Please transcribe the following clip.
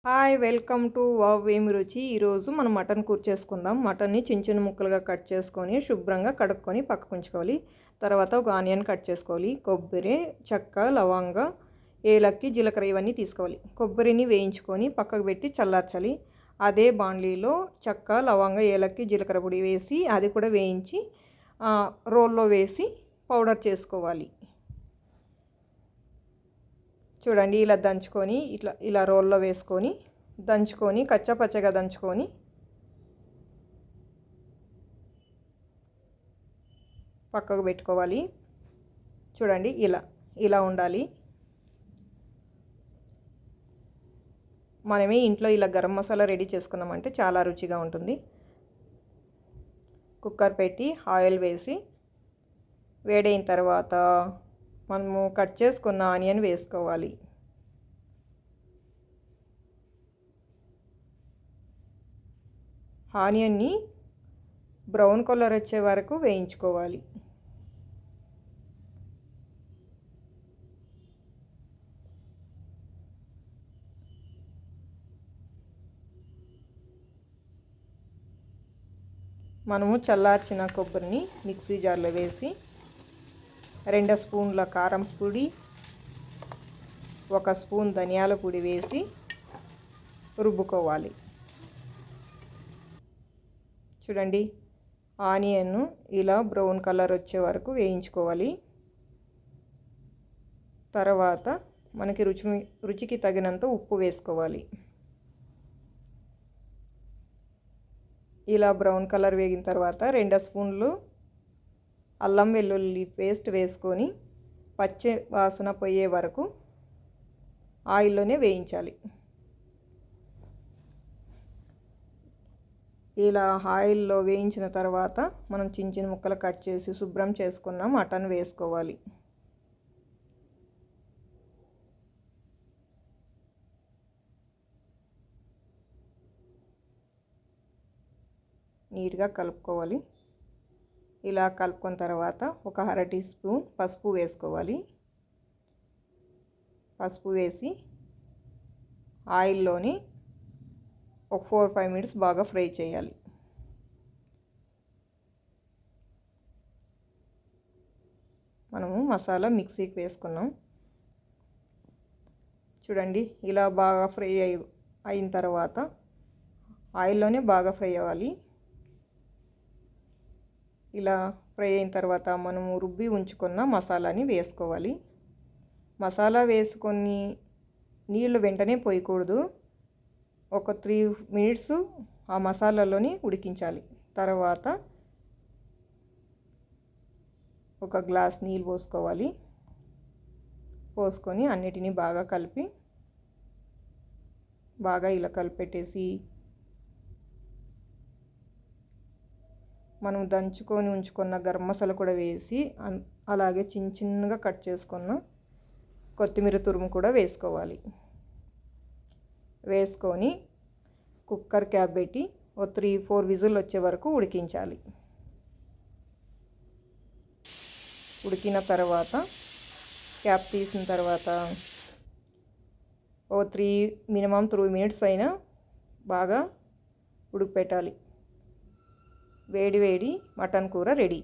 Hi welcome to wow ఏమి రుచి. ఈరోజు మనం మటన్ కూర చేసుకుందాం. మటన్ని చిన్న చిన్న ముక్కలుగా కట్ చేసుకొని శుభ్రంగా కడుక్కొని పక్కకు ఉంచుకోవాలి. తర్వాత ఒక ఆనియన్ కట్ చేసుకోవాలి. కొబ్బరి, చెక్క, లవంగ, ఏలక్కి, జీలకర్ర ఇవన్నీ తీసుకోవాలి. కొబ్బరిని వేయించుకొని పక్కకు పెట్టి చల్లార్చాలి. అదే బాండ్లీలో చెక్క, లవంగ, ఏలక్కి, జీలకర్ర పొడి వేసి అది కూడా వేయించి రోల్లో వేసి పౌడర్ చేసుకోవాలి. చూడండి, ఇలా దంచుకొని ఇలా రోల్లో వేసుకొని దంచుకొని కచ్చపచ్చగా దంచుకొని పక్కకు పెట్టుకోవాలి. చూడండి, ఇలా ఉండాలి. మనమే ఇంట్లో ఇలా గరం మసాలా రెడీ చేసుకున్నామంటే చాలా రుచిగా ఉంటుంది. కుక్కర్ పెట్టి ఆయిల్ వేసి వేడైన తర్వాత మనము కట్ చేసుకున్న ఆనియన్ వేసుకోవాలి. ఆనియన్ని బ్రౌన్ కలర్ వచ్చే వరకు వేయించుకోవాలి. మనము చల్లార్చిన కొబ్బరిని మిక్సీ జార్లో వేసి 2 స్పూన్ల కారం పొడి, 1 స్పూన్ ధనియాల పొడి వేసి రుబ్బుకోవాలి. చూడండి, ఆనియన్ ఇలా బ్రౌన్ కలర్ వచ్చే వరకు వేయించుకోవాలి. తర్వాత మనకి రుచికి తగినంత ఉప్పు వేసుకోవాలి. ఇలా బ్రౌన్ కలర్ వేగిన తర్వాత 2 స్పూన్లు అల్లం వెల్లుల్లి పేస్ట్ వేసుకొని పచ్చి వాసన పోయే వరకు ఆయిల్లోనే వేయించాలి. ఇలా ఆయిల్లో వేయించిన తర్వాత మనం చిన్న చిన్న ముక్కలు కట్ చేసి శుభ్రం చేసుకున్న మటన్ వేసుకోవాలి. నీట్గా కలుపుకోవాలి. ఇలా కలుపుకున్న తర్వాత ఒక 1/2 టీ స్పూన్ పసుపు వేసుకోవాలి. పసుపు వేసి ఆయిల్లోని ఒక 4-5 మినిట్స్ బాగా ఫ్రై చేయాలి. మనము మసాలా మిక్సీకి వేసుకున్నాం. చూడండి, ఇలా బాగా ఫ్రై అయిన తర్వాత ఆయిల్లోనే బాగా ఫ్రై అవ్వాలి. ఇలా ఫ్రై అయిన తర్వాత మనము రుబ్బి ఉంచుకున్న మసాలాని వేసుకోవాలి. మసాలా వేసుకొని నీళ్ళు వెంటనే పోయకూడదు. ఒక 3 మినిట్స్ ఆ మసాలాలోని ఉడికించాలి. తర్వాత ఒక గ్లాస్ నీళ్ళు పోసుకోవాలి. పోసుకొని అన్నిటినీ బాగా కలిపి ఇలా కలిపెట్టేసి మనం దంచుకొని ఉంచుకున్న గరం మసాలా కూడా వేసి అలాగే చిన్న చిన్నగా కట్ చేసుకున్న కొత్తిమీర తురుము కూడా వేసుకోవాలి. వేసుకొని కుక్కర్ క్యాప్ పెట్టి ఒక 3-4 విజిల్ వచ్చే వరకు ఉడికించాలి. ఉడికిన తర్వాత క్యాప్ తీసిన తర్వాత ఓ మినిమం 3 మినిట్స్ అయినా బాగా ఉడికిపెట్టాలి. వేడి వేడి మటన్ కూర రెడీ.